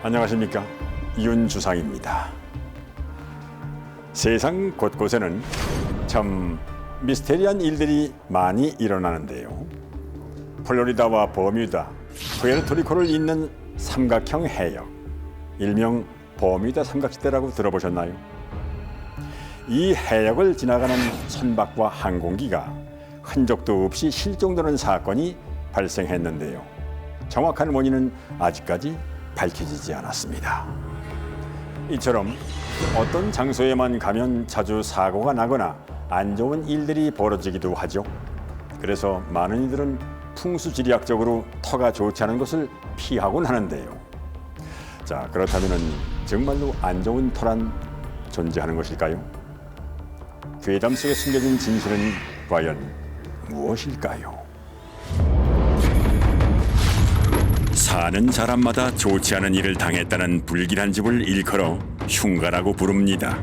안녕하십니까, 윤주상입니다. 세상 곳곳에는 참 미스테리한 일들이 많이 일어나는데요. 플로리다와 버뮤다, 푸에르토리코를 잇는 삼각형 해역, 일명 버뮤다 삼각지대라고 들어보셨나요? 이 해역을 지나가는 선박과 항공기가 흔적도 없이 실종되는 사건이 발생했는데요. 정확한 원인은 아직까지 밝혀지지 않았습니다. 이처럼 어떤 장소에만 가면 자주 사고가 나거나 안 좋은 일들이 벌어지기도 하죠. 그래서 많은 이들은 풍수지리학적으로 터가 좋지 않은 곳을 피하곤 하는데요. 자, 그렇다면 정말로 안 좋은 터란 존재하는 것일까요? 괴담 속에 숨겨진 진실은 과연 무엇일까요? 사는 사람마다 좋지 않은 일을 당했다는 불길한 집을 일컬어 흉가라고 부릅니다.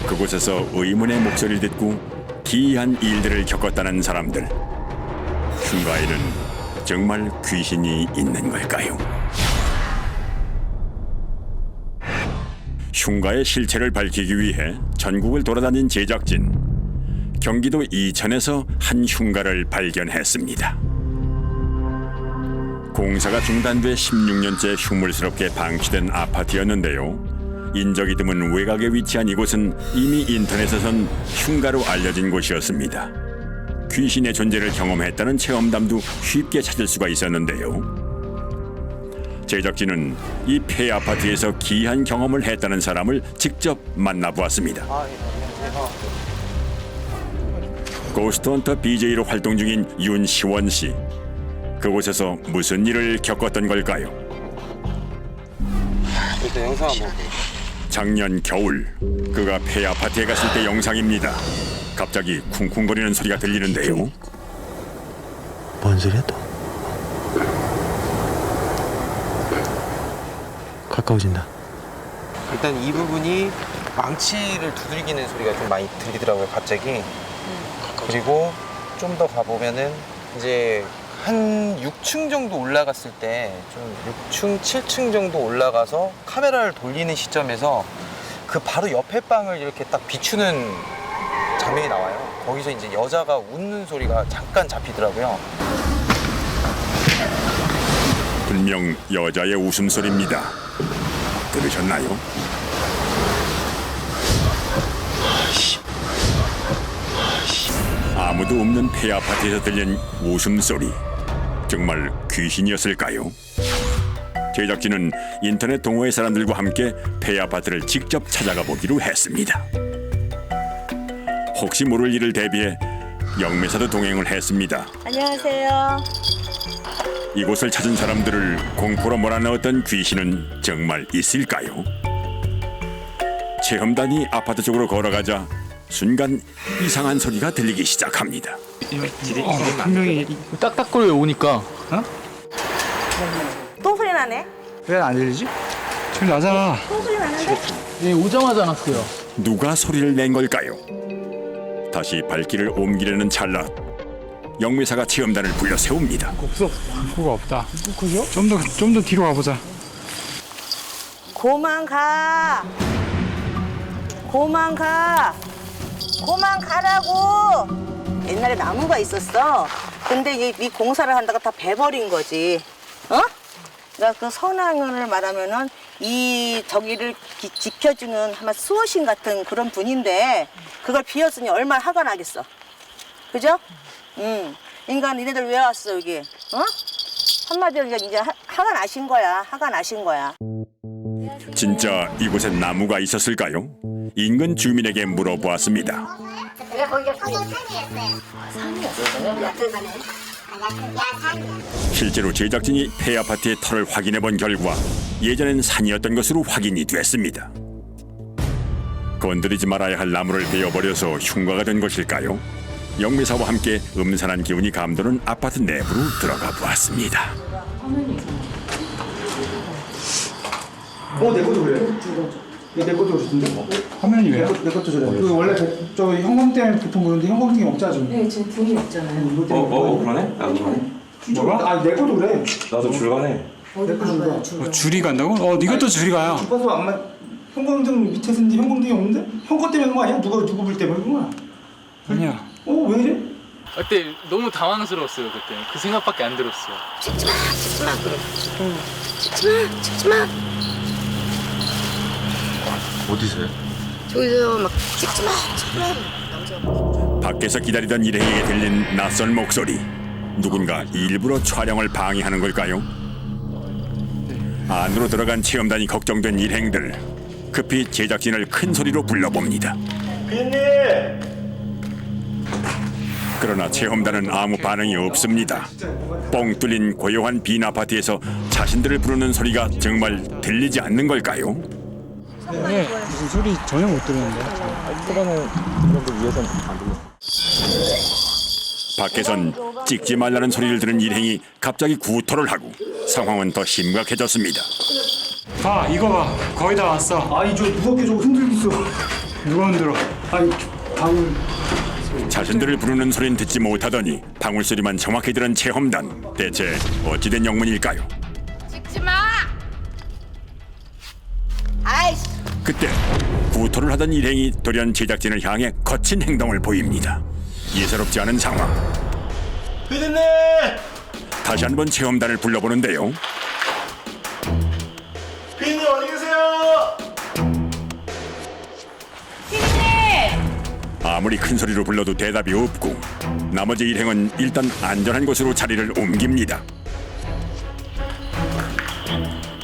그곳에서 의문의 목소리를 듣고 기이한 일들을 겪었다는 사람들. 흉가에는 정말 귀신이 있는 걸까요? 흉가의 실체를 밝히기 위해 전국을 돌아다닌 제작진. 경기도 이천에서 한 흉가를 발견했습니다. 공사가 중단돼 16년째 흉물스럽게 방치된 아파트였는데요. 인적이 드문 외곽에 위치한 이곳은 이미 인터넷에선 흉가로 알려진 곳이었습니다. 귀신의 존재를 경험했다는 체험담도 쉽게 찾을 수가 있었는데요. 제작진은 이 폐 아파트에서 기이한 경험을 했다는 사람을 직접 만나보았습니다. 고스트헌터 BJ로 활동 중인 윤시원 씨. 그곳에서 무슨 일을 겪었던 걸까요? 일단 영상 한번. 작년 겨울 그가 폐 아파트에 갔을 때 영상입니다. 갑자기 쿵쿵거리는 소리가 들리는데요. 뭔 소리야 또? 가까워진다. 일단 이 부분이 망치를 두들기는 소리가 좀 많이 들리더라고요, 갑자기. 그리고 좀 더 가보면은 이제 한 6층 정도 올라갔을 때 좀 6층, 7층 정도 올라가서 카메라를 돌리는 시점에서 그 바로 옆에 방을 이렇게 딱 비추는 장면이 나와요. 거기서 이제 여자가 웃는 소리가 잠깐 잡히더라고요. 분명 여자의 웃음소리입니다. 들으셨나요? 아무도 없는 폐 아파트에서 들린 웃음소리. 정말 귀신이었을까요? 제작진은 인터넷 동호회 사람들과 함께 폐 아파트를 직접 찾아가 보기로 했습니다. 혹시 모를 일을 대비해 영매사도 동행을 했습니다. 안녕하세요. 이곳을 찾은 사람들을 공포로 몰아넣었던 귀신은 정말 있을까요? 체험단이 아파트 쪽으로 걸어가자 순간 이상한 소리가 들리기 시작합니다. 분명히 딱딱거려 오니까. 또 소리 나네? 왜 안 들리지? 소리 나잖아. 또 소리 나는데? 예, 오자마자 났어요. 누가 소리를 낸 걸까요? 다시 발길을 옮기려는 찰나 영매사가 체험단을 불러 세웁니다. 그거 없다. 그죠? 좀 더 뒤로 가보자. 고만 가. 고만 가. 고만 가라고. 옛날에 나무가 있었어. 근데 이 공사를 한다고 다 베버린 거지. 어? 그러니까 그 선왕을 말하면은 이 저기를 지켜주는 아마 수호신 같은 그런 분인데 그걸 비웠으니 얼마나 화가 나겠어. 그죠? 인간 니네들 왜 왔어 여기? 어? 한마디로 이제 화가 나신 거야. 화가 나신 거야. 진짜 이곳엔 나무가 있었을까요? 인근 주민에게 물어보았습니다. 거기가 산이었어요. 산이었어요? 실제로 제작진이 폐 아파트의 터를 확인해 본 결과 예전엔 산이었던 것으로 확인이 됐습니다. 건드리지 말아야 할 나무를 베어버려서 흉가가 된 것일까요? 영매사와 함께 음산한 기운이 감도는 아파트 내부로 들어가 보았습니다. 내 것도 그래. 내 것도 그렇던데. 화면이 왜요? 내 것도 저래. 그 원래 저 현금 때문에 보통 그러는데 현금이 없잖아 지금. 네, 지금 돈이 없잖아요. 그러네? 나도 그러네. 뭐가? 내 것도 그래. 나도 불가네. 내거 줄가. 줄이 간다고? 이것도 줄이 가요. 주파수 안 맞. 형광등 밑에 있는데 형광등이 없는데? 형 거 때문에 그런 거 아니야? 누구 불 때문에 그런 거야? 아니야. 왜 이래? 그때 너무 당황스러웠어요. 그때 그 생각밖에 안 들었어요. 어디서요? 저기서 막 찍지마. 밖에서 기다리던 일행에게 들린 낯선 목소리. 누군가 일부러 촬영을 방해하는 걸까요? 안으로 들어간 체험단이 걱정된 일행들. 급히 제작진을 큰 소리로 불러봅니다. 그러나 체험단은 아무 반응이 없습니다. 뻥 뚫린 고요한 빈 아파트에서 자신들을 부르는 소리가 정말 들리지 않는 걸까요? 네, 무슨 소리 전혀 못 들었는데. 밖에선 찍지 말라는 소리를 들은 일행이 갑자기 구토를 하고 상황은 더 심각해졌습니다. 봐, 이거 봐. 거의 다 왔어. 아니 저 무섭게 저거 흔들고 있어. 누가 흔들어? 아니 방울. 자신들을 부르는 소리는 듣지 못하더니 방울 소리만 정확히 들은 체험단. 대체 어찌된 영문일까요? 찍지마. 아이씨. 그때 구토를 하던 일행이 돌연 제작진을 향해 거친 행동을 보입니다. 예사롭지 않은 상황. 피디님! 다시 한번 체험단을 불러보는데요. 피디님 어디 계세요? 아무리 큰 소리로 불러도 대답이 없고 나머지 일행은 일단 안전한 곳으로 자리를 옮깁니다.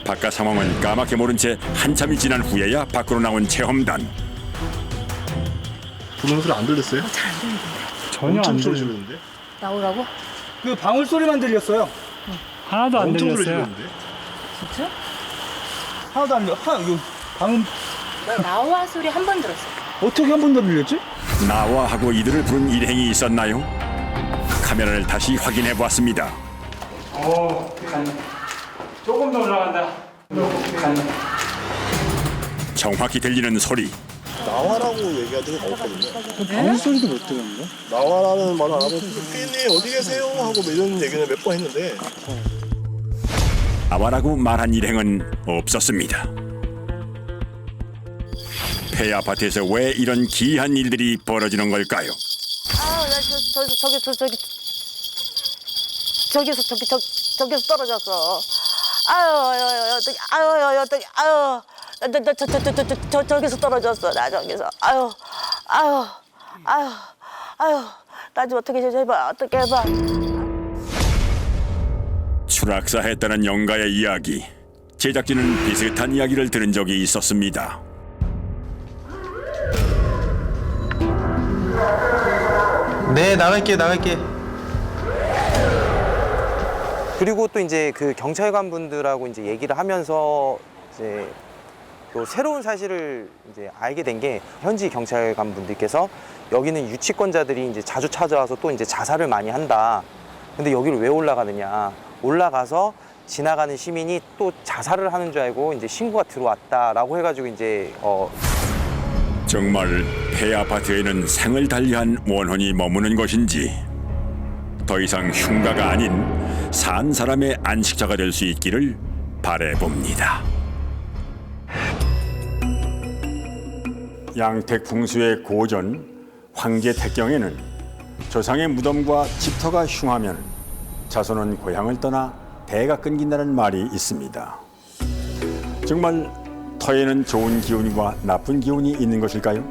바깥 상황은 까맣게 모른 채 한참이 지난 후에야 밖으로 나온 체험단. 부르는 소리 안 들렸어요? 전혀 안 소리 들려. 지르는데? 나오라고? 그 방울 소리만 들렸어요. 하나도 안 엄청 소리 들렸어요. 지르는데? 하나도 안 들려. 이거 방음 나 나와 소리 한 번 들었어. 어떻게 한 번 더 들렸지? 나와 하고 이들을 부른 일행이 있었나요? 카메라를 다시 확인해 보았습니다. 조금 더 올라간다. 정확히 들리는 소리. 나와라고 얘기한 적은 없거든요. 아무 소리도 못 들었는데? 나와라는 말을 안 하고 피디님 어디 계세요? 하고 이런 얘기는 몇 번 했는데 나와라고 말한 일행은 없었습니다. 폐 아파트에서 왜 이런 기이한 일들이 벌어지는 걸까요? 저기서 떨어졌어. 저기서 떨어졌어. 나 저기서. 나 좀 어떻게 해봐. 어떻게 해봐. 추락사했다는 영가의 이야기. 제작진은 비슷한 이야기를 들은 적이 있었습니다. 네, 나갈게. 그리고 또 이제 그 경찰관 분들하고 이제 얘기를 하면서 이제 또 새로운 사실을 이제 알게 된 게 현지 경찰관 분들께서 여기는 유치권자들이 이제 자주 찾아와서 또 이제 자살을 많이 한다. 근데 여기를 왜 올라가느냐? 올라가서 지나가는 시민이 또 자살을 하는 줄 알고 이제 신고가 들어왔다라고 해가지고 이제 정말 폐 아파트에는 생을 달리한 원혼이 머무는 것인지 더 이상 흉가가 아닌 산 사람의 안식처가 될 수 있기를 바라봅니다. 양택 풍수의 고전 황제택경에는 조상의 무덤과 집터가 흉하면 자손은 고향을 떠나 대가 끊긴다는 말이 있습니다. 정말 터에는 좋은 기운과 나쁜 기운이 있는 것일까요?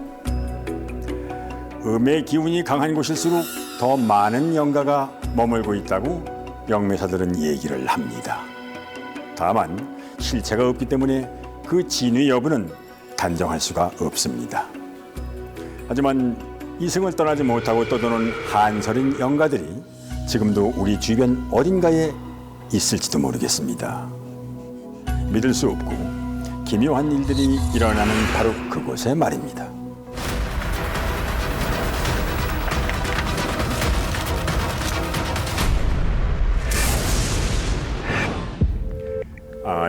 음의 기운이 강한 곳일수록 더 많은 영가가 머물고 있다고 영매사들은 얘기를 합니다. 다만 실체가 없기 때문에 그 진위 여부는 단정할 수가 없습니다. 하지만 이승을 떠나지 못하고 떠도는 한서린 영가들이 지금도 우리 주변 어딘가에 있을지도 모르겠습니다. 믿을 수 없고 기묘한 일들이 일어나는 바로 그곳에 말입니다.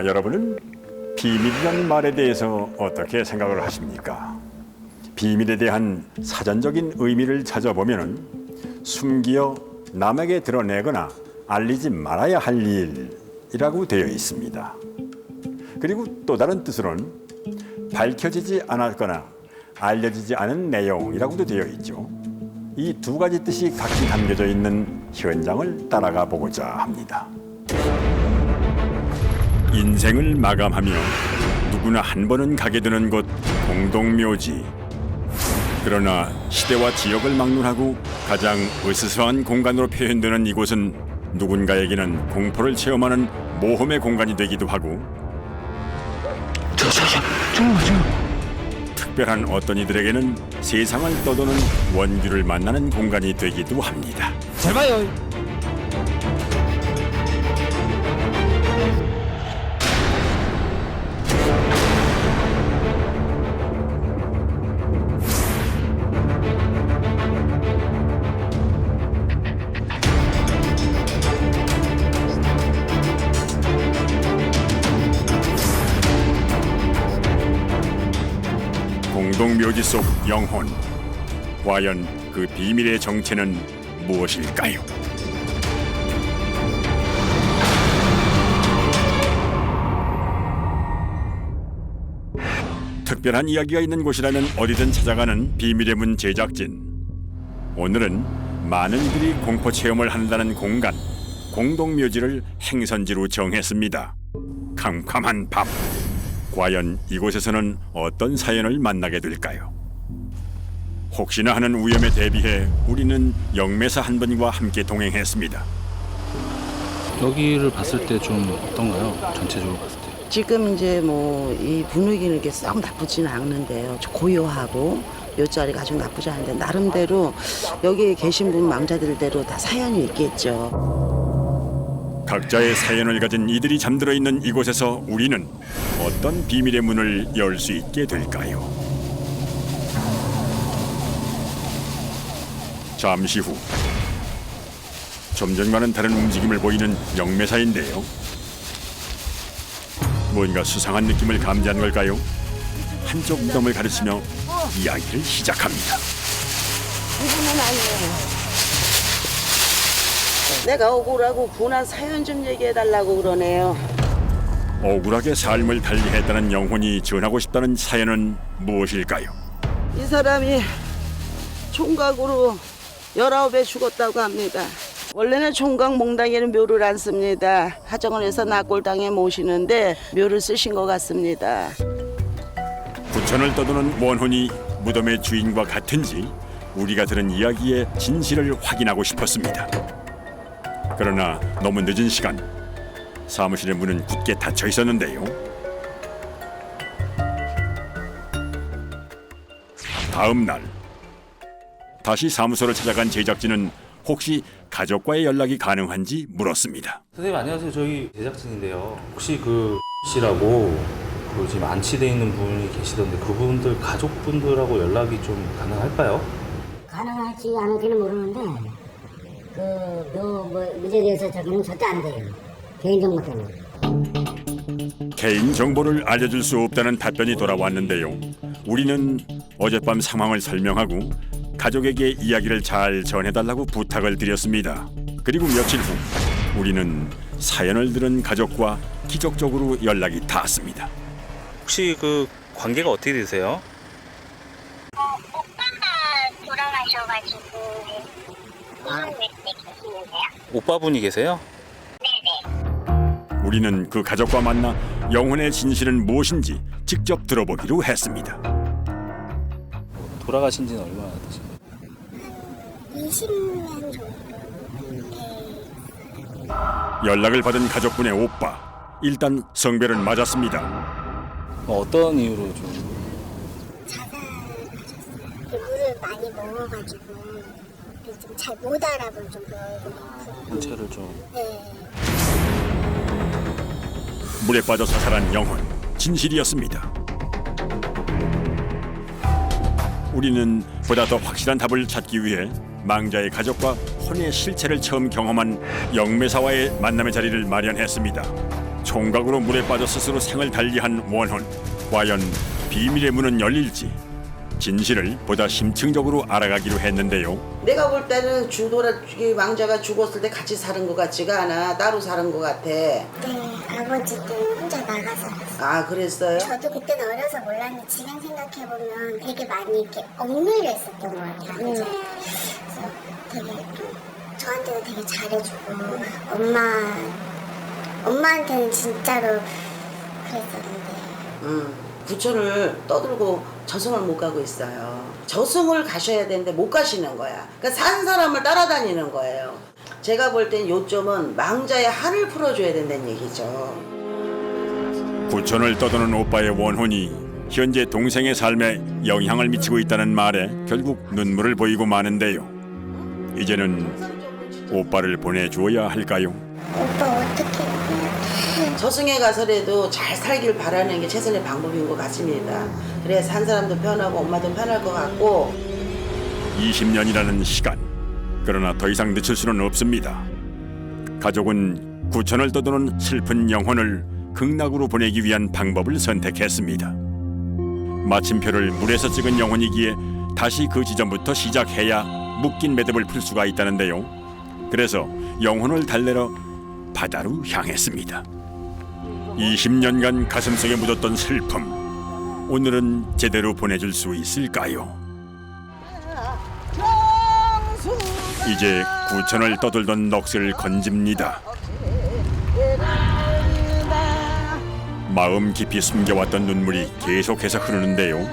여러분은 비밀이라는 말에 대해서 어떻게 생각을 하십니까? 비밀에 대한 사전적인 의미를 찾아보면 숨기어 남에게 드러내거나 알리지 말아야 할 일 이라고 되어 있습니다. 그리고 또 다른 뜻으로는 밝혀지지 않았거나 알려지지 않은 내용이라고도 되어 있죠. 이 두 가지 뜻이 각기 담겨져 있는 현장을 따라가 보고자 합니다. 인생을 마감하며 누구나 한 번은 가게 되는 곳 공동묘지. 그러나 시대와 지역을 막론하고 가장 으스스한 공간으로 표현되는 이곳은 누군가에게는 공포를 체험하는 모험의 공간이 되기도 하고 특별한 어떤 이들에게는 세상을 떠도는 원규를 만나는 공간이 되기도 합니다. 잘 봐요. 공동묘지 속 영혼. 과연 그 비밀의 정체는 무엇일까요? 특별한 이야기가 있는 곳이라면 어디든 찾아가는 비밀의 문 제작진. 오늘은 많은 이들이 공포 체험을 한다는 공간, 공동묘지를 행선지로 정했습니다. 캄캄한 밤. 과연 이곳에서는 어떤 사연을 만나게 될까요? 혹시나 하는 위험에 대비해 우리는 영매사 한 분과 함께 동행했습니다. 여기를 봤을 때 좀 어떤가요? 전체적으로 봤을 때. 지금 이제 뭐 이 분위기는 이렇게 썩 나쁘지는 않는데요. 좀 고요하고 요 자리가 아주 나쁘지 않은데 나름대로 여기에 계신 분 망자들대로 다 사연이 있겠죠. 각자의 사연을 가진 이들이 잠들어 있는 이곳에서 우리는 어떤 비밀의 문을 열 수 있게 될까요? 잠시 후 좀 전과는 다른 움직임을 보이는 영매사인데요. 뭔가 수상한 느낌을 감지한 걸까요? 한쪽 무덤을 가르치며 이야기를 시작합니다. 이분은 아니에요. 내가 억울하고 분한 사연 좀 얘기해달라고 그러네요. 억울하게 삶을 달리했다는 영혼이 전하고 싶다는 사연은 무엇일까요? 이 사람이 총각으로 19에 죽었다고 합니다. 원래는 총각 몽당에는 묘를 안 씁니다. 하정을 해서 낙골당에 모시는데 묘를 쓰신 것 같습니다. 부천을 떠도는 원혼이 무덤의 주인과 같은지 우리가 들은 이야기의 진실을 확인하고 싶었습니다. 그러나 너무 늦은 시간, 사무실의 문은 굳게 닫혀 있었는데요. 다음 날 다시 사무소를 찾아간 제작진은 혹시 가족과의 연락이 가능한지 물었습니다. 선생님 안녕하세요. 저희 제작진인데요. 혹시 그 씨라고 그 지금 안치돼 있는 분이 계시던데 그분들 가족분들하고 연락이 좀 가능할까요? 가능할지 안 할지는 모르는데 문제에 대해서 저기는 절대 안 돼요. 개인정보 때문에. 개인 정보를 알려줄 수 없다는 답변이 돌아왔는데요. 우리는 어젯밤 상황을 설명하고 가족에게 이야기를 잘 전해달라고 부탁을 드렸습니다. 그리고 며칠 후 우리는 사연을 들은 가족과 기적적으로 연락이 닿았습니다. 혹시 그 관계가 어떻게 되세요? 오빠가 돌아가셔가지고 계시는데요? 오빠분이 계세요? 우리는 그 가족과 만나 영혼의 진실은 무엇인지 직접 들어보기로 했습니다. 돌아가신 지는 얼마나 되셨나요? 20년 정도. 연락을 받은 가족분의 오빠, 일단 성별은 맞았습니다. 어떤 이유로 좀 물을 많이 먹어가지고 좀 잘 못 알아볼 정도로 상체를 좀 네. 물에 빠져 사살한 영혼, 진실이었습니다. 우리는 보다 더 확실한 답을 찾기 위해 망자의 가족과 혼의 실체를 처음 경험한 영매사와의 만남의 자리를 마련했습니다. 총각으로 물에 빠져 스스로 생을 달리한 원혼, 과연 비밀의 문은 열릴지 진실을 보다 심층적으로 알아가기로 했는데요. 내가 볼 때는 이 왕자가 죽었을 때 같이 사는 것 같지가 않아. 따로 사는 것 같아. 네, 아버지 때는 혼자 나가 살았어요. 아, 그랬어요? 저도 그때는 어려서 몰랐는데 지금 생각해보면 되게 많이 이렇게 억눌려 있었던 것 같아요. 아버지한테. 그래서 되게 저한테도 되게 잘해주고 엄마한테는 진짜로 그랬었는데. 부천을 떠들고 저승을 못 가고 있어요. 저승을 가셔야 되는데 못 가시는 거야. 그러니까 산 사람을 따라다니는 거예요. 제가 볼 땐 요점은 망자의 한을 풀어줘야 된다는 얘기죠. 부천을 떠도는 오빠의 원혼이 현재 동생의 삶에 영향을 미치고 있다는 말에 결국 눈물을 보이고 마는데요. 이제는 오빠를 보내주어야 할까요? 오빠 어떻게 저승에 가서라도 잘 살길 바라는 게 최선의 방법인 것 같습니다. 그래서 한 사람도 편하고 엄마도 편할 것 같고. 20년이라는 시간. 그러나 더 이상 늦출 수는 없습니다. 가족은 구천을 떠도는 슬픈 영혼을 극락으로 보내기 위한 방법을 선택했습니다. 마침표를 물에서 찍은 영혼이기에 다시 그 지점부터 시작해야 묶인 매듭을 풀 수가 있다는데요. 그래서 영혼을 달래러 바다로 향했습니다. 20년간 가슴속에 묻었던 슬픔, 오늘은 제대로 보내줄 수 있을까요? 이제 구천을 떠돌던 넋을 건집니다. 마음 깊이 숨겨왔던 눈물이 계속해서 흐르는데요.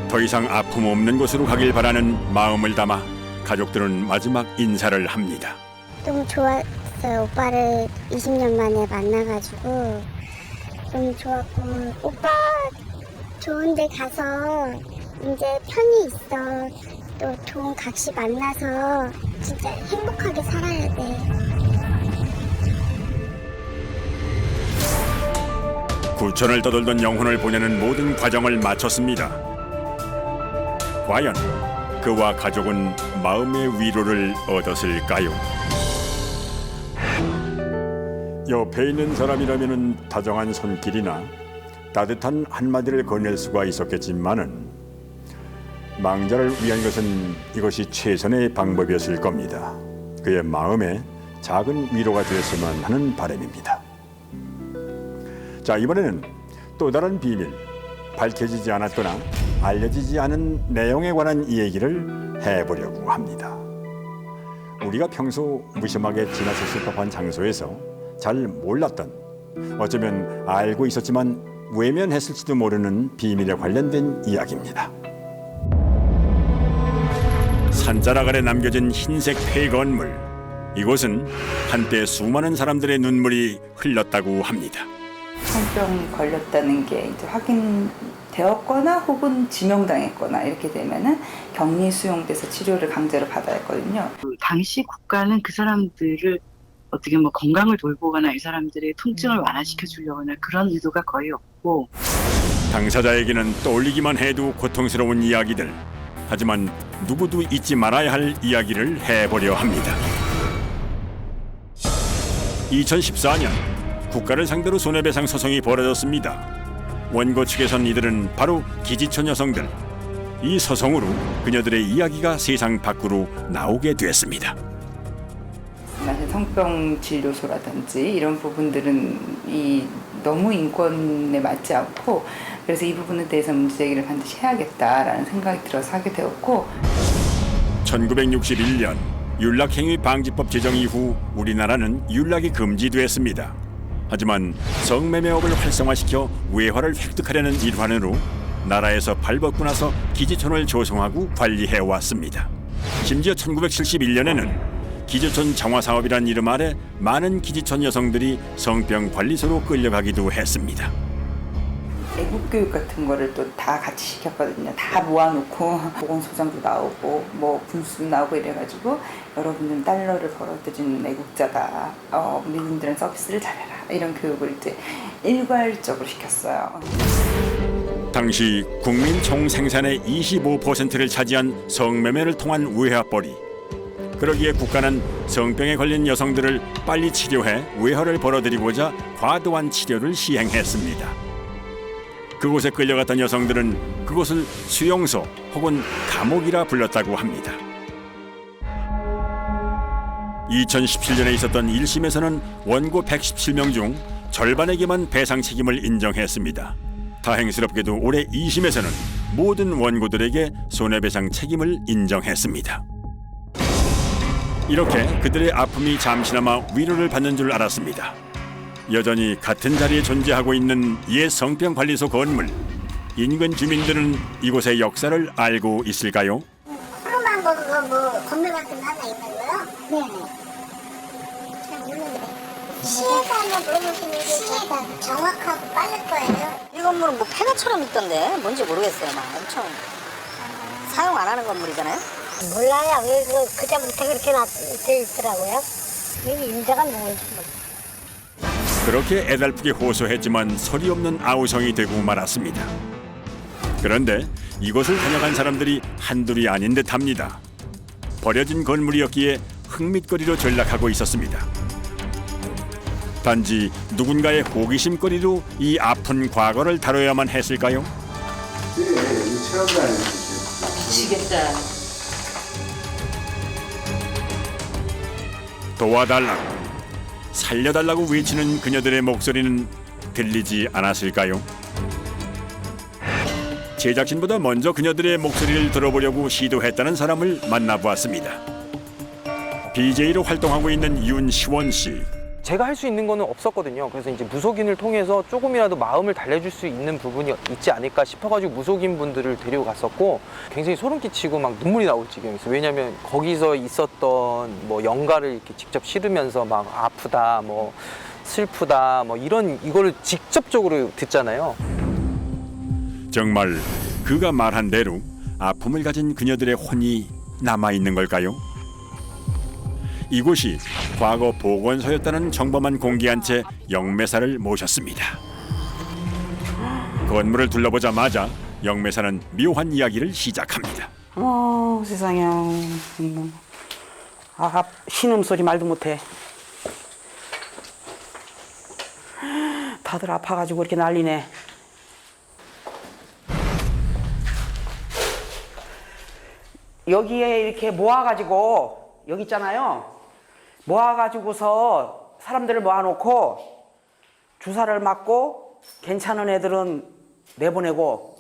더 이상 아픔 없는 곳으로 가길 바라는 마음을 담아 가족들은 마지막 인사를 합니다. 너무 좋았어요. 오빠를 20년 만에 만나가지고 너무 좋았고 오빠 좋은 데 가서 이제 편히 있어. 또 좋은 각시 만나서 진짜 행복하게 살아야 돼. 구천을 떠돌던 영혼을 보내는 모든 과정을 마쳤습니다. 과연 그와 가족은 마음의 위로를 얻었을까요? 옆에 있는 사람이라면 다정한 손길이나 따뜻한 한마디를 건넬 수가 있었겠지만은 망자를 위한 것은 이것이 최선의 방법이었을 겁니다. 그의 마음에 작은 위로가 되었으면 하는 바람입니다. 자, 이번에는 또 다른 비밀, 밝혀지지 않았거나 알려지지 않은 내용에 관한 이야기를 해보려고 합니다. 우리가 평소 무심하게 지나쳤을 법한 장소에서 잘 몰랐던, 어쩌면 알고 있었지만 외면했을지도 모르는 비밀에 관련된 이야기입니다. 산자락 아래 남겨진 흰색 폐건물, 이곳은 한때 수많은 사람들의 눈물이 흘렀다고 합니다. 성병이 걸렸다는 게 이제 확인되었거나 혹은 지명당했거나 이렇게 되면은 격리 수용돼서 치료를 강제로 받아야 했거든요. 당시 국가는 그 사람들을 어떻게 뭐 건강을 돌보거나 이 사람들의 통증을 완화시켜 주려거나 그런 의도가 거의 없고, 당사자에게는 떠올리기만 해도 고통스러운 이야기들, 하지만 누구도 잊지 말아야 할 이야기를 해보려 합니다. 2014년 국가를 상대로 손해배상 소송이 벌어졌습니다. 원고 측에선 이들은 바로 기지촌 여성들. 이 소송으로 그녀들의 이야기가 세상 밖으로 나오게 됐습니다. 사실 성병 진료소라든지 이런 부분들은 너무 인권에 맞지 않고, 그래서 이 부분에 대해서 문제제기를 반드시 해야겠다라는 생각이 들어서 하게 되었고, 1961년 윤락행위 방지법 제정 이후 우리나라는 윤락이 금지됐습니다. 하지만 성매매업을 활성화시켜 외화를 획득하려는 일환으로 나라에서 발벗고 나서 기지촌을 조성하고 관리해왔습니다. 심지어 1971년에는 기지촌 정화사업이란 이름 아래 많은 기지촌 여성들이 성병 관리소로 끌려가기도 했습니다. 애국교육 같은 거를 또 다 같이 시켰거든요. 다 모아놓고 보건소장도 나오고 뭐 군수도 나오고 이래가지고 여러분들은 달러를 벌어들이는 애국자다. 우리들은 서비스를 잘해라. 이런 교육을 이제 일괄적으로 시켰어요. 당시 국민 총 생산의 25%를 차지한 성매매를 통한 외화벌이. 그러기에 국가는 성병에 걸린 여성들을 빨리 치료해 외화를 벌어들이고자 과도한 치료를 시행했습니다. 그곳에 끌려갔던 여성들은 그곳을 수용소 혹은 감옥이라 불렀다고 합니다. 2017년에 있었던 1심에서는 원고 117명 중 절반에게만 배상 책임을 인정했습니다. 다행스럽게도 올해 2심에서는 모든 원고들에게 손해배상 책임을 인정했습니다. 이렇게 그들의 아픔이 잠시나마 위로를 받는 줄 알았습니다. 여전히 같은 자리에 존재하고 있는 옛 성병관리소 건물. 인근 주민들은 이곳의 역사를 알고 있을까요? 조그만 거 그거 뭐 건물 같은 거 하나 있는 거요? 네네. 잘 모르는데. 시에서 한번 물어보시는 게 시에가 정확하고 빠를 거예요. 이 건물은 뭐 폐가처럼 있던데 뭔지 모르겠어요. 막 엄청 사용 안 하는 건물이잖아요. 몰라요. 왜 그때부터 그렇게 돼 있더라고요. 여기 임자가 누군지 몰라요. 그렇게 애달프게 호소했지만 소리 없는 아우성이 되고 말았습니다. 그런데 이곳을 다녀간 사람들이 한둘이 아닌 듯합니다. 버려진 건물이었기에 흙밑거리로 전락하고 있었습니다. 단지 누군가의 호기심거리로 이 아픈 과거를 다뤄야만 했을까요? 미치겠다. 도와달라고, 살려달라고 외치는 그녀들의 목소리는 들리지 않았을까요? 제작진보다 먼저 그녀들의 목소리를 들어보려고 시도했다는 사람을 만나보았습니다. BJ로 활동하고 있는 윤시원 씨. 제가 할 수 있는 거는 없었거든요. 그래서 이제 무속인을 통해서 조금이라도 마음을 달래줄 수 있는 부분이 있지 않을까 싶어가지고 무속인 분들을 데리고 갔었고 굉장히 소름 끼치고 막 눈물이 나올 지경이었어요. 왜냐하면 거기서 있었던 뭐 영가를 이렇게 직접 실으면서 막 아프다, 뭐 슬프다, 뭐 이거를 직접적으로 듣잖아요. 정말 그가 말한 대로 아픔을 가진 그녀들의 혼이 남아있는 걸까요? 이곳이 과거 보건소였다는 정보만 공개한 채 영매사를 모셨습니다. 건물을 둘러보자마자 영매사는 묘한 이야기를 시작합니다. 세상에. 신음소리 말도 못해. 다들 아파가지고 이렇게 난리네. 여기에 이렇게 모아가지고 여기 있잖아요. 모아가지고서 사람들을 모아놓고 주사를 맞고 괜찮은 애들은 내보내고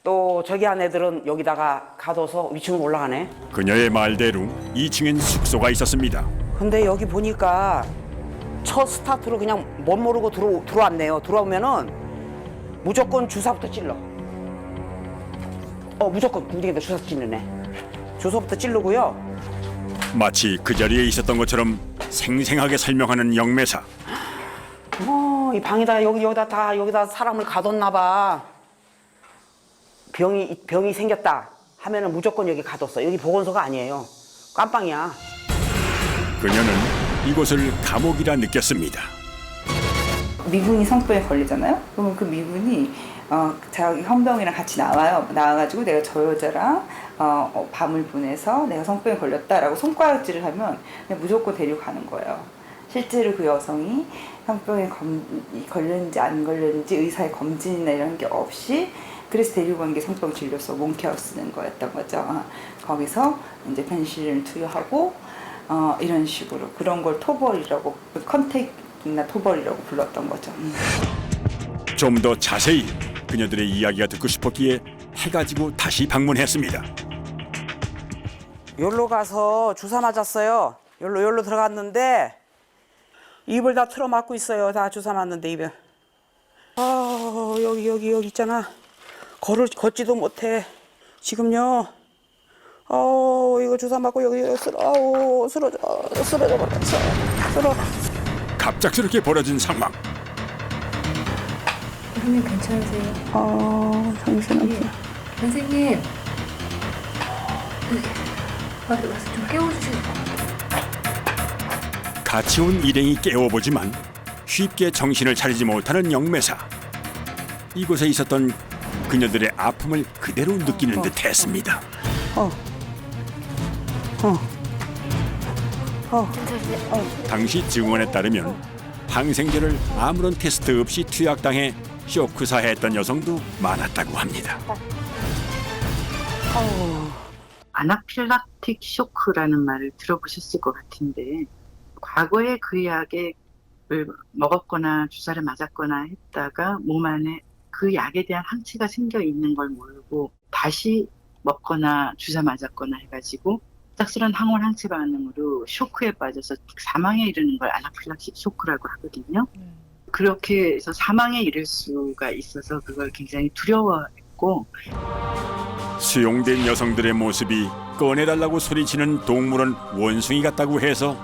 또 저기 한 애들은 여기다가 가둬서 위층으로 올라가네. 그녀의 말대로 2층엔 숙소가 있었습니다. 근데 여기 보니까 첫 스타트로 그냥 못 모르고 들어왔네요. 들어오면은 무조건 주사부터 찔러. 무조건 궁뎅이에다 주사 찔르네. 주사부터 찌르고요. 마치 그 자리에 있었던 것처럼 생생하게 설명하는 영매사. 이 방에다 여기다 사람을 가뒀나 봐. 병이 생겼다 하면은 무조건 여기 가뒀어. 여기 보건소가 아니에요. 깜빵이야. 그녀는 이곳을 감옥이라 느꼈습니다. 미군이 성병에 걸리잖아요. 그러면 그 미군이 자기 헌병이랑 같이 나와가지고 내가 저 여자랑 밤을 보내서 내가 성병에 걸렸다라고 손가락질을 하면 그냥 무조건 데려가는 거예요. 실제로 그 여성이 성병에 걸렸는지 안 걸렸는지 의사의 검진이나 이런 게 없이 그래서 데리고 간 게 성병 진료소 몽케어 쓰는 거였던 거죠. 거기서 이제 펜실린을 투여하고 이런 식으로 그런 걸 토벌이라고 컨택이나 토벌이라고 불렀던 거죠. 좀 더 자세히 그녀들의 이야기가 듣고 싶었기에 해가지고 다시 방문했습니다. 여기로 가서 주사 맞았어요. 여기로 들어갔는데 입을 다 틀어막고 있어요. 다 주사 맞는데 입에. 여기 있잖아. 걷지도 못해. 지금요. 이거 주사 맞고 여기 쓰러져 버렸어. 갑작스럽게 벌어진 상황. 선생님 괜찮으세요? 정신없어. 선생님 와서 좀 깨워주세요. 같이 온 일행이 깨워보지만 쉽게 정신을 차리지 못하는 영매사. 이곳에 있었던 그녀들의 아픔을 그대로 느끼는 듯했습니다. 당시 증언에 따르면 항생제를 아무런 테스트 없이 투약당해 쇼크사했던 여성도 많았다고 합니다. 아나필락틱 쇼크라는 말을 들어보셨을 것 같은데 과거에 그 약을 먹었거나 주사를 맞았거나 했다가 몸 안에 그 약에 대한 항체가 생겨 있는 걸 모르고 다시 먹거나 주사 맞았거나 해가지고 갑작스런 항원 항체 반응으로 쇼크에 빠져서 사망에 이르는 걸 아나필락틱 쇼크라고 하거든요. 그렇게 해서 사망에 이를 수가 있어서 그걸 굉장히 두려워했고 수용된 여성들의 모습이 꺼내달라고 소리치는 동물원 원숭이 같다고 해서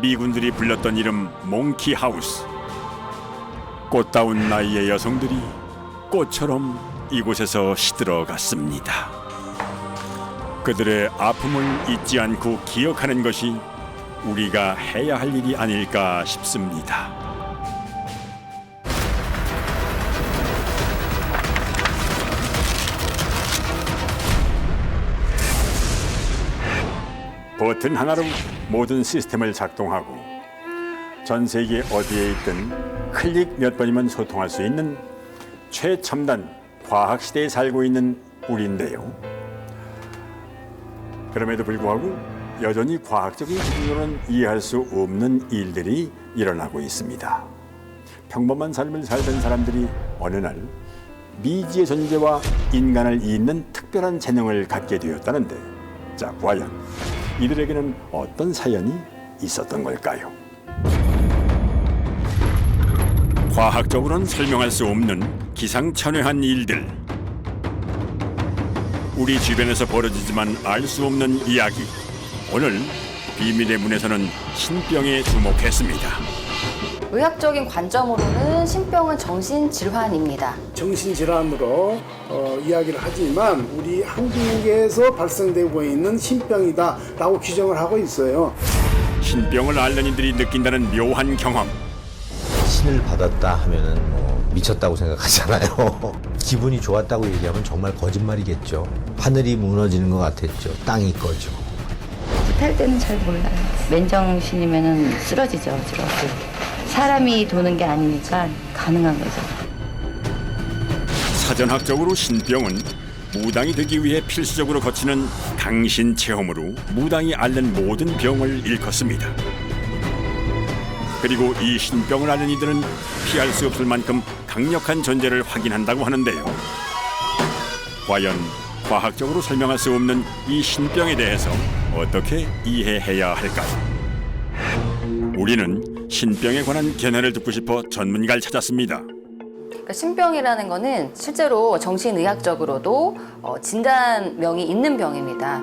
미군들이 불렀던 이름 몽키하우스. 꽃다운 나이의 여성들이 꽃처럼 이곳에서 시들어갔습니다. 그들의 아픔을 잊지 않고 기억하는 것이 우리가 해야 할 일이 아닐까 싶습니다. 버튼 하나로 모든 시스템을 작동하고 전 세계 어디에 있든 클릭 몇 번이면 소통할 수 있는 최첨단 과학 시대에 살고 있는 우리인데요. 그럼에도 불구하고 여전히 과학적인 기준으로는 이해할 수 없는 일들이 일어나고 있습니다. 평범한 삶을 살던 사람들이 어느 날 미지의 존재와 인간을 잇는 특별한 재능을 갖게 되었다는데, 자, 과연 이들에게는 어떤 사연이 있었던 걸까요? 과학적으로는 설명할 수 없는 기상천외한 일들. 우리 주변에서 벌어지지만 알 수 없는 이야기. 오늘 비밀의 문에서는 신병에 주목했습니다. 의학적인 관점으로는 신병은 정신질환입니다. 정신질환으로 이야기를 하지만 우리 한국에서 발생되고 있는 신병이다라고 규정을 하고 있어요. 신병을 앓는 이들이 느낀다는 묘한 경험. 신을 받았다 하면은 뭐 미쳤다고 생각하잖아요. 기분이 좋았다고 얘기하면 정말 거짓말이겠죠. 하늘이 무너지는 것 같았죠. 땅이 꺼져. 탈 때는 잘 몰라요. 맨정신이면은 쓰러지죠, 어지러워. 사람이 도는 게 아니니까 가능한 거죠. 사전학적으로 신병은 무당이 되기 위해 필수적으로 거치는 강신 체험으로 무당이 앓는 모든 병을 일컫습니다. 그리고 이 신병을 앓는 이들은 피할 수 없을 만큼 강력한 존재를 확인한다고 하는데요. 과연 과학적으로 설명할 수 없는 이 신병에 대해서 어떻게 이해해야 할까요? 우리는 신병에 관한 견해를 듣고 싶어 전문가를 찾았습니다. 그러니까 신병이라는 거는 실제로 정신의학적으로도 진단명이 있는 병입니다.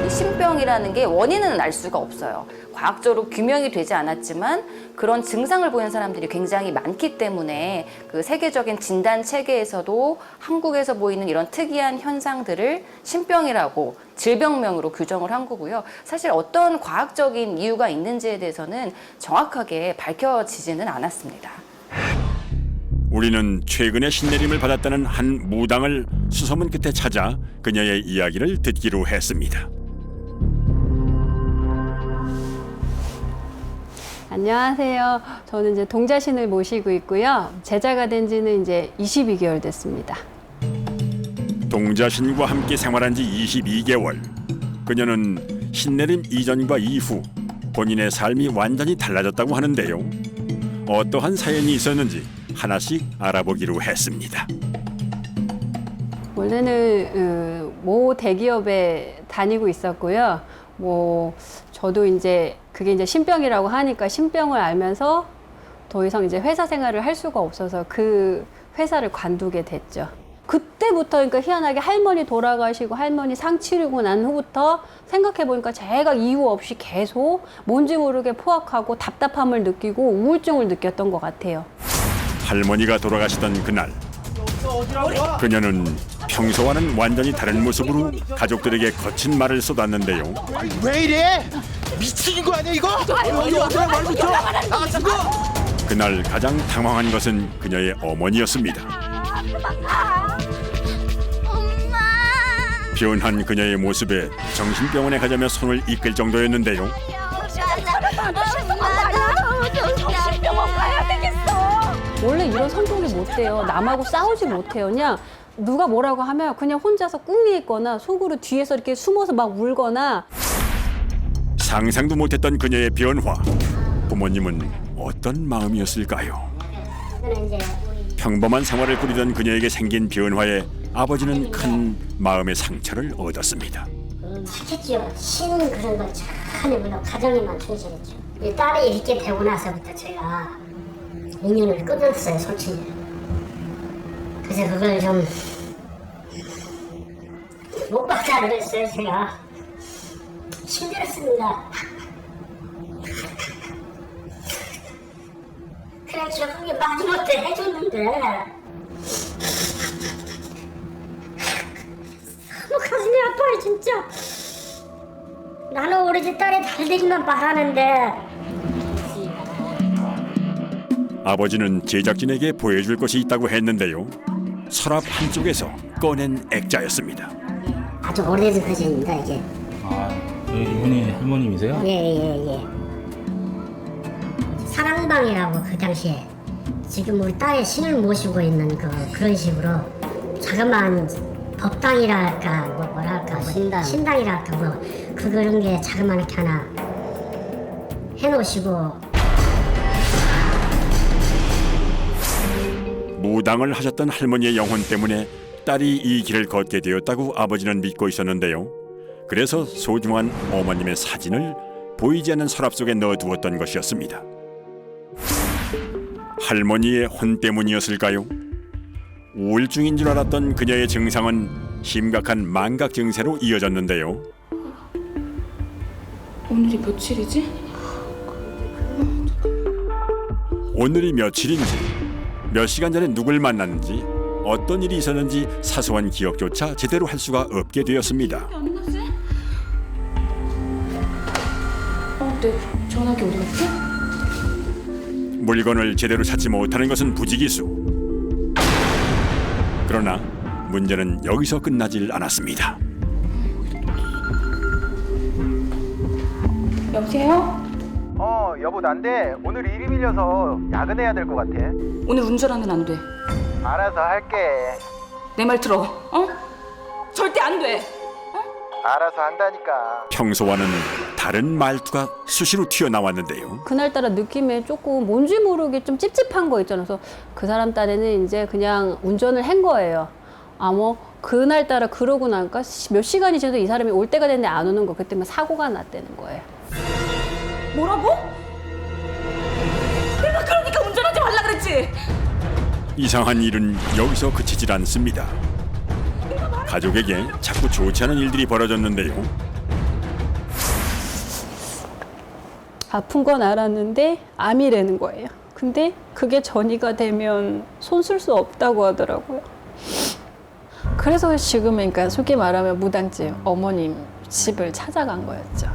이 신병이라는 게 원인은 알 수가 없어요. 과학적으로 규명이 되지 않았지만 그런 증상을 보이는 사람들이 굉장히 많기 때문에 그 세계적인 진단 체계에서도 한국에서 보이는 이런 특이한 현상들을 신병이라고 질병명으로 규정을 한 거고요. 사실 어떤 과학적인 이유가 있는지에 대해서는 정확하게 밝혀지지는 않았습니다. 우리는 최근에 신내림을 받았다는 한 무당을 수소문 끝에 찾아 그녀의 이야기를 듣기로 했습니다. 안녕하세요. 저는 이제 동자신을 모시고 있고요. 제자가 된 지는 이제 22개월 됐습니다. 동자신과 함께 생활한 지 22개월. 그녀는 신내림 이전과 이후 본인의 삶이 완전히 달라졌다고 하는데요. 어떠한 사연이 있었는지 하나씩 알아보기로 했습니다. 원래는 모 대기업에 다니고 있었고요. 저도 이제 그게 이제 신병이라고 하니까 신병을 알면서 더 이상 이제 회사 생활을 할 수가 없어서 그 회사를 관두게 됐죠. 그때부터 그러니까 희한하게 할머니 돌아가시고 할머니 상 치르고 난 후부터 생각해 보니까 제가 이유 없이 계속 뭔지 모르게 포악하고 답답함을 느끼고 우울증을 느꼈던 것 같아요. 할머니가 돌아가시던 그날, 그녀는 평소와는 완전히 다른 모습으로 가족들에게 거친 말을 쏟았는데요. 왜 이래? 미치는 거 아니야 이거? 여기 어디야 말부터? 아 죽어! 그날 가장 당황한 것은 그녀의 어머니였습니다. 변한 그녀의 모습에 정신병원에 가자며 손을 이끌 정도였는데요. 원래 이런 성격이 못 돼요. 남하고 싸우지 못해요. 그냥 누가 뭐라고 하면 그냥 혼자서 꿍이 있거나 속으로 뒤에서 이렇게 숨어서 막 울거나. 상상도 못했던 그녀의 변화. 부모님은 어떤 마음이었을까요? 평범한 생활을 꾸리던 그녀에게 생긴 변화에 아버지는 큰 마음의 상처를 얻었습니다. 착했지요. 쉬는 그런 걸 잘 해보려고 가정에만 충실했죠. 이 딸이 이렇게 되고 나서부터 제가 인연을 끊었어요, 솔직히. 그래서 그걸 좀 못 받아 그랬어요, 제가. 힘들었습니다. 그래, 제가 그게 마지못해 해줬는데 너무 가슴이 아파요, 진짜. 나는 오로지 딸이 잘 되기만 바라는데. 아버지는 제작진에게 보여줄 것이 있다고 했는데요. 서랍 한쪽에서 꺼낸 액자였습니다. 아주 오래된 사진입니다, 이게. 아, 이분이 할머님이세요? 예. 사랑방이라고 그 당시에 지금 우리 딸의 신을 모시고 있는 그런 식으로 자그마한 법당이랄까 뭐랄까 신당이랄까 그런 게 자그마하게 하나 해놓으시고. 무당을 하셨던 할머니의 영혼 때문에 딸이 이 길을 걷게 되었다고 아버지는 믿고 있었는데요. 그래서 소중한 어머님의 사진을 보이지 않는 서랍 속에 넣어두었던 것이었습니다. 할머니의 혼 때문이었을까요? 우울증인 줄 알았던 그녀의 증상은 심각한 망각 증세로 이어졌는데요. 오늘이 며칠이지? 오늘이 며칠인지, 몇 시간 전에 누굴 만났는지, 어떤 일이 있었는지 사소한 기억조차 제대로 할 수가 없게 되었습니다. 내 전화기 어디 갔지? 물건을 제대로 찾지 못하는 것은 부지기수. 그러나 문제는 여기서 끝나질 않았습니다. 여보세요? 여보 난데 오늘 일이 밀려서 야근해야 될 것 같아. 오늘 운전하면 안 돼. 알아서 할게. 내 말 들어. 절대 안 돼. 알아서 한다니까. 평소와는 다른 말투가 수시로 튀어나왔는데요. 그날따라 느낌에 조금 뭔지 모르게 좀 찝찝한 거 있잖아요. 그래서 그 사람 딴에는 이제 그냥 운전을 한 거예요. 그날따라 그러고 나니까 몇 시간이 지나도 이 사람이 올 때가 됐는데 안 오는 거. 그때만 사고가 났다는 거예요. 뭐라고? 내가 그러니까 운전하지 말라 그랬지. 이상한 일은 여기서 그치질 않습니다. 가족에게 자꾸 좋지 않은 일들이 벌어졌는데요. 아픈 건 알았는데 암이라는 거예요. 근데 그게 전이가 되면 손 쓸 수 없다고 하더라고요. 그래서 지금은 그러니까 솔직히 말하면 무당집 어머님 집을 찾아간 거였죠.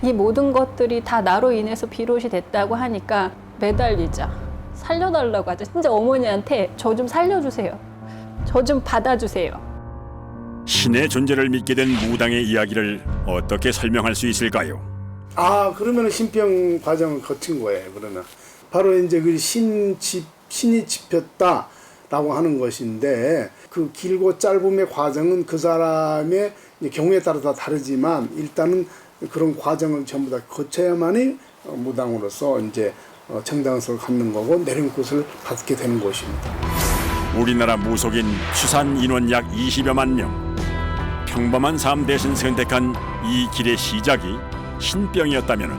이 모든 것들이 다 나로 인해서 비롯이 됐다고 하니까 매달리자. 살려달라고 하죠. 진짜 어머니한테 저 좀 살려주세요. 저 좀 받아주세요. 신의 존재를 믿게 된 무당의 이야기를 어떻게 설명할 수 있을까요? 그러면 신병 과정을 거친 거예요. 그러면 바로 이제 그 신이 집혔다라고 하는 것인데 그 길고 짧음의 과정은 그 사람의 경우에 따라 다 다르지만 일단은 그런 과정을 전부 다 거쳐야만이 무당으로서 이제 정당성을 갖는 거고 내림굿을 받게 되는 것입니다. 우리나라 무속인 추산 인원 약 20여만 명. 평범한 삶 대신 선택한 이 길의 시작이 신병이었다면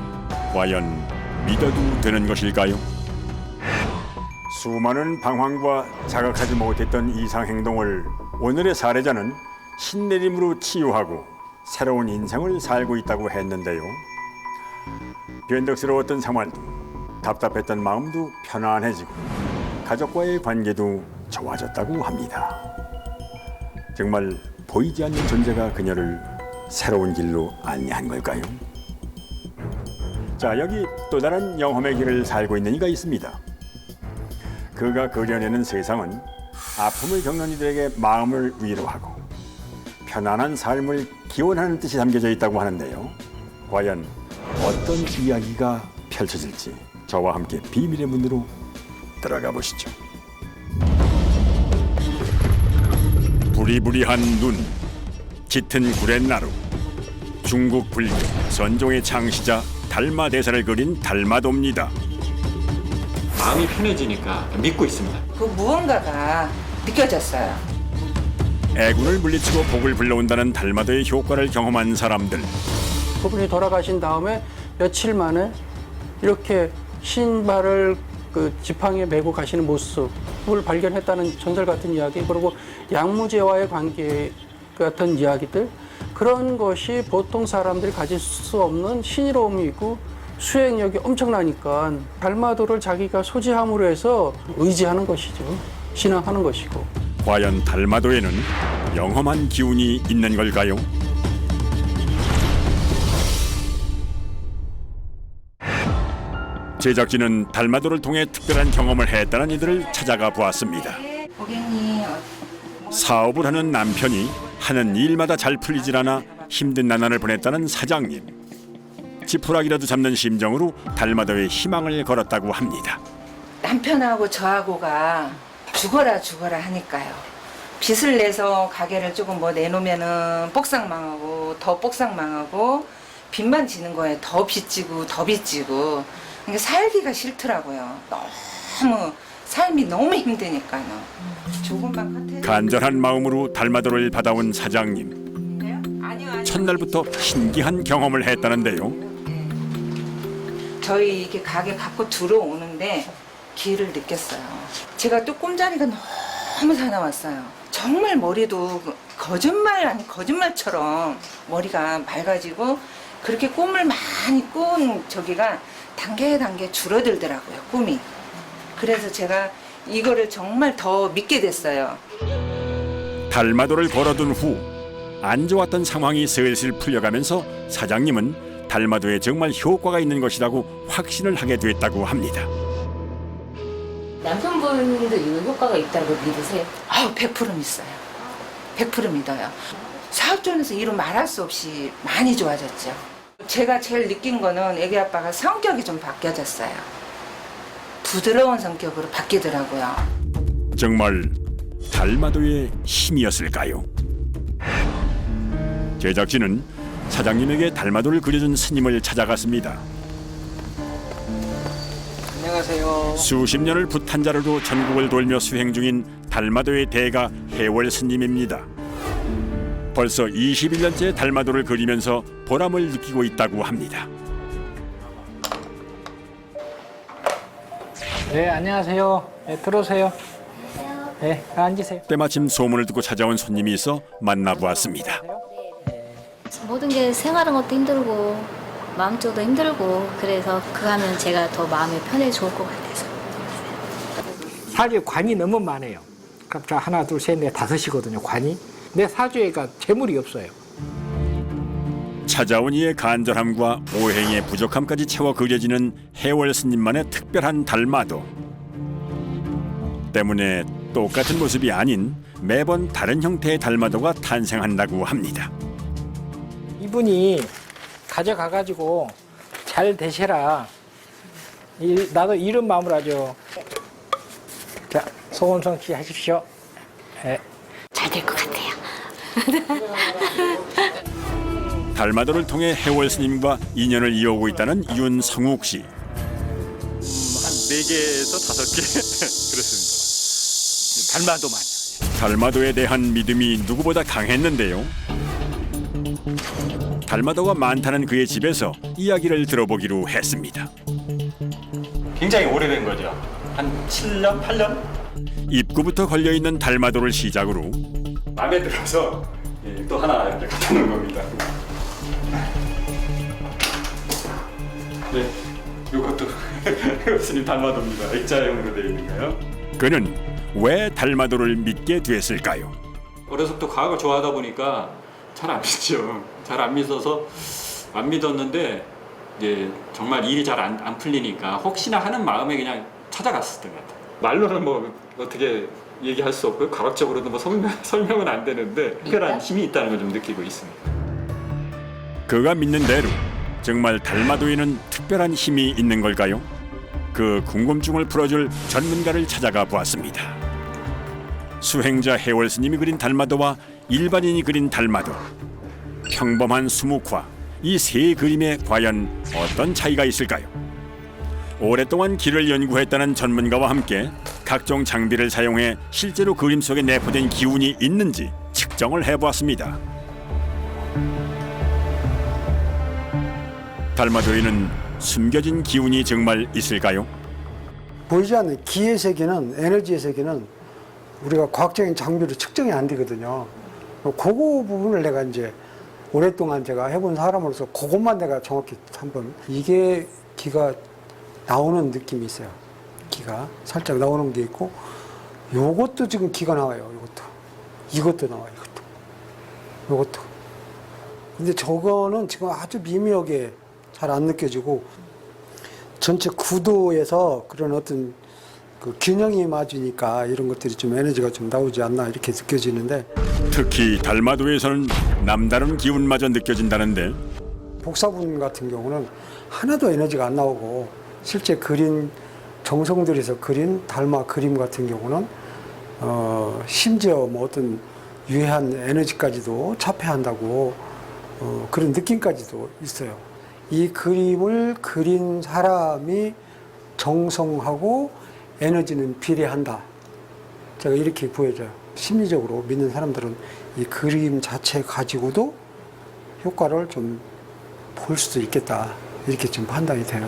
과연 믿어도 되는 것일까요? 수많은 방황과 자각하지 못했던 이상 행동을 오늘의 사례자는 신내림으로 치유하고 새로운 인생을 살고 있다고 했는데요. 변덕스러웠던 생활도 답답했던 마음도 편안해지고 가족과의 관계도 좋아졌다고 합니다. 정말 보이지 않는 존재가 그녀를 새로운 길로 안내한 걸까요? 자, 여기 또 다른 영험의 길을 살고 있는 이가 있습니다. 그가 그려내는 세상은 아픔을 겪는 이들에게 마음을 위로하고 편안한 삶을 기원하는 뜻이 담겨져 있다고 하는데요. 과연 어떤 이야기가 펼쳐질지 저와 함께 비밀의 문으로 들어가 보시죠. 부리부리한 눈, 짙은 구렛나루, 중국 불교 선종의 창시자 달마대사를 그린 달마도입니다. 마음이 편해지니까 믿고 있습니다. 그 무언가가 느껴졌어요. 애군을 물리치고 복을 불러온다는 달마도의 효과를 경험한 사람들. 그분이 돌아가신 다음에 며칠 만에 이렇게 신발을 그 지팡이에 메고 가시는 모습을 발견했다는 전설 같은 이야기, 그리고 양무제와의 관계 같은 이야기들, 그런 것이 보통 사람들이 가질 수 없는 신이로움이고 수행력이 엄청나니까 달마도를 자기가 소지함으로 해서 의지하는 것이죠. 신앙하는 것이고. 과연 달마도에는 영험한 기운이 있는 걸까요? 제작진은 달마도를 통해 특별한 경험을 했다는 이들을 찾아가 보았습니다. 고객님, 사업을 하는 남편이 하는 일마다 잘 풀리질 않아 힘든 나날을 보냈다는 사장님. 지푸라기라도 잡는 심정으로 달마도에 희망을 걸었다고 합니다. 남편하고 저하고가 죽어라 하니까요. 빚을 내서 가게를 조금 뭐 내놓으면은 복상 망하고 더 복상 망하고 빚만 지는 거예요. 더 빚지고 더 빚지고. 그러니까 살기가 싫더라고요. 너무 삶이 너무 힘드니까요. 조금만 간절한 마음으로 달마도를 받아온 사장님. 첫날부터 신기한 경험을 했다는데요. 저희 이렇게 가게 갖고 들어오는데 기회를 느꼈어요. 제가 또 꿈자리가 너무 사나웠어요. 정말 머리도 거짓말 아닌 거짓말처럼 머리가 맑아지고 그렇게 꿈을 많이 꾼 저기가 단계 줄어들더라고요, 꿈이. 그래서 제가 이거를 정말 더 믿게 됐어요. 달마도를 걸어둔 후 안 좋았던 상황이 슬슬 풀려가면서 사장님은 달마도에 정말 효과가 있는 것이라고 확신을 하게 됐다고 합니다. 남편분도 이 효과가 있다고 믿으세요? 100% 믿어요. 100% 믿어요. 사업존에서 이루 말할 수 없이 많이 좋아졌죠. 제가 제일 느낀 거는 애기 아빠가 성격이 좀 바뀌어졌어요. 부드러운 성격으로 바뀌더라고요. 정말 달마도의 힘이었을까요? 제작진은 사장님에게 달마도를 그려준 스님을 찾아갔습니다. 안녕하세요. 수십 년을 붓한자루로 전국을 돌며 수행 중인 달마도의 대가 해월 스님입니다. 벌써 21년째 달마도를 그리면서 보람을 느끼고 있다고 합니다. 네, 안녕하세요. 네, 들어오세요. 네, 앉으세요. 때마침 소문을 듣고 찾아온 손님이 있어 만나보았습니다. 모든 게 생활하는 것도 힘들고 마음적도 힘들고 그래서 그거 하면 제가 더 마음이 편해질 것 같아서. 사주에 관이 너무 많아요. 그럼 자 하나, 둘, 셋, 넷, 다섯이거든요. 관이. 내 사주에가 재물이 없어요. 찾아온 이의 간절함과 오행의 부족함까지 채워 그려지는 해월 스님만의 특별한 달마도. 때문에 똑같은 모습이 아닌 매번 다른 형태의 달마도가 탄생한다고 합니다. 이분이 가져가가지고 잘 되셔라. 나도 이런 마음으로 하죠. 자, 소원성 씨 하십시오. 네. 잘 될 것 같아요. 달마도를 통해 해월 스님과 인연을 이어오고 있다는 윤성욱 씨. 한 4개에서 5개 그렇습니다. 달마도만. 달마도에 대한 믿음이 누구보다 강했는데요. 달마도가 많다는 그의 집에서 이야기를 들어보기로 했습니다. 굉장히 오래된 거죠. 한 7년, 8년? 입구부터 걸려있는 달마도를 시작으로 마음에 들어서 또 하나 이렇게 갖다 놓은 겁니다. 네, 이것도 스님 달마도입니다. 액자형으로 되어 있는가요? 그는 왜 달마도를 믿게 됐을까요? 어려서부터 과학을 좋아하다 보니까 잘 안 믿죠. 잘 안 믿어서 안 믿었는데 이제 정말 일이 잘 안 풀리니까 혹시나 하는 마음에 그냥 찾아갔었던 것 같아요. 말로는 뭐 어떻게 얘기할 수 없고요. 과학적으로도 뭐 설명은 안 되는데 특별한 힘이 있다는 걸 좀 느끼고 있습니다. 그가 믿는 대로 정말 달마도에는 특별한 힘이 있는 걸까요? 그 궁금증을 풀어줄 전문가를 찾아가 보았습니다. 수행자 해월 스님이 그린 달마도와 일반인이 그린 달마도, 평범한 수묵화, 이 세 그림에 과연 어떤 차이가 있을까요? 오랫동안 길을 연구했다는 전문가와 함께 각종 장비를 사용해 실제로 그림 속에 내포된 기운이 있는지 측정을 해보았습니다. 달마도에는 숨겨진 기운이 정말 있을까요? 보이지 않는 기의 세계는, 에너지의 세계는 우리가 과학적인 장비로 측정이 안 되거든요. 그거 부분을 내가 이제 오랫동안 제가 해본 사람으로서 그것만 내가 정확히 한번, 이게 기가 나오는 느낌이 있어요. 기가 살짝 나오는 게 있고, 요것도 지금 기가 나와요. 이것도 나와요. 요것도. 근데 저거는 지금 아주 미묘하게 잘 안 느껴지고, 전체 구도에서 그런 어떤 그 균형이 맞으니까 이런 것들이 좀 에너지가 좀 나오지 않나 이렇게 느껴지는데, 특히 달마도에서는 남다른 기운마저 느껴진다는데, 복사분 같은 경우는 하나도 에너지가 안 나오고, 실제 그린 정성들에서 그린 달마 그림 같은 경우는 심지어 뭐 어떤 유해한 에너지까지도 차폐한다고 그런 느낌까지도 있어요. 이 그림을 그린 사람이 정성하고 에너지는 비례한다. 제가 이렇게 보여져요. 심리적으로 믿는 사람들은 이 그림 자체 가지고도 효과를 좀 볼 수도 있겠다. 이렇게 좀 판단이 돼요.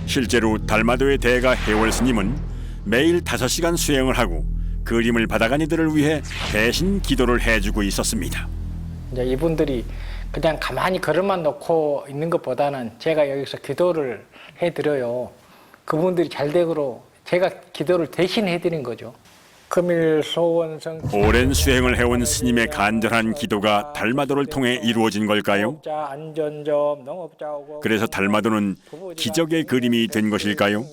실제로 달마도의 대가 해월 스님은 매일 5시간 수행을 하고 그림을 받아간 이들을 위해 대신 기도를 해주고 있었습니다. 이제 이분들이 그냥 가만히 그릇만 놓고 있는 것보다는 제가 여기서 기도를 해드려요. 그분들이 잘 되도록 제가 기도를 대신 해드린 거죠. 금일 소원성. 오랜 수행을 해온 스님의 간절한 기도가 달마도를 통해 이루어진 걸까요? 안전점, 농업자하고. 그래서 달마도는 기적의 그림이 된 것일까요?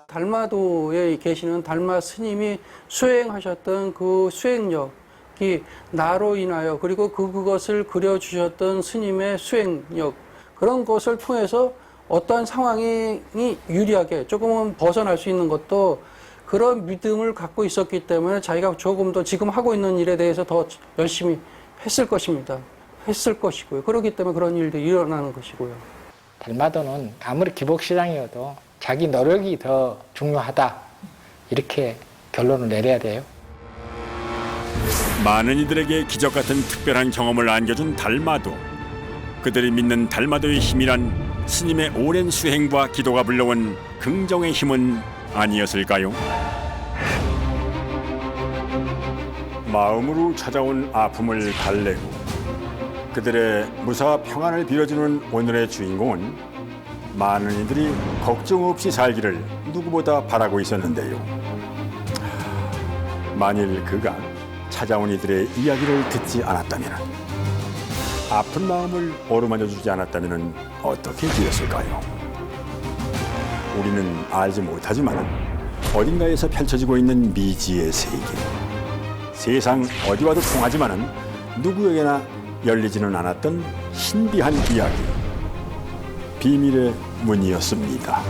달마도에 계시는 달마 스님이 수행하셨던 그 수행력이 나로 인하여, 그리고 그것을 그려주셨던 스님의 수행력, 그런 것을 통해서 어떠한 상황이 유리하게 조금은 벗어날 수 있는 것도 그런 믿음을 갖고 있었기 때문에 자기가 조금 더 지금 하고 있는 일에 대해서 더 열심히 했을 것입니다. 했을 것이고요. 그렇기 때문에 그런 일들이 일어나는 것이고요. 달마도는 아무리 기복시장이어도 자기 노력이 더 중요하다. 이렇게 결론을 내려야 돼요. 많은 이들에게 기적 같은 특별한 경험을 안겨준 달마도. 그들이 믿는 달마도의 힘이란 스님의 오랜 수행과 기도가 불러온 긍정의 힘은 아니었을까요? 마음으로 찾아온 아픔을 달래고 그들의 무사와 평안을 빌어주는 오늘의 주인공은 많은 이들이 걱정 없이 살기를 누구보다 바라고 있었는데요. 만일 그가 찾아온 이들의 이야기를 듣지 않았다면, 아픈 마음을 어루만져 주지 않았다면 어떻게 되었을까요? 우리는 알지 못하지만 어딘가에서 펼쳐지고 있는 미지의 세계, 세상 어디와도 통하지만은 누구에게나 열리지는 않았던 신비한 이야기, 비밀의 문이었습니다.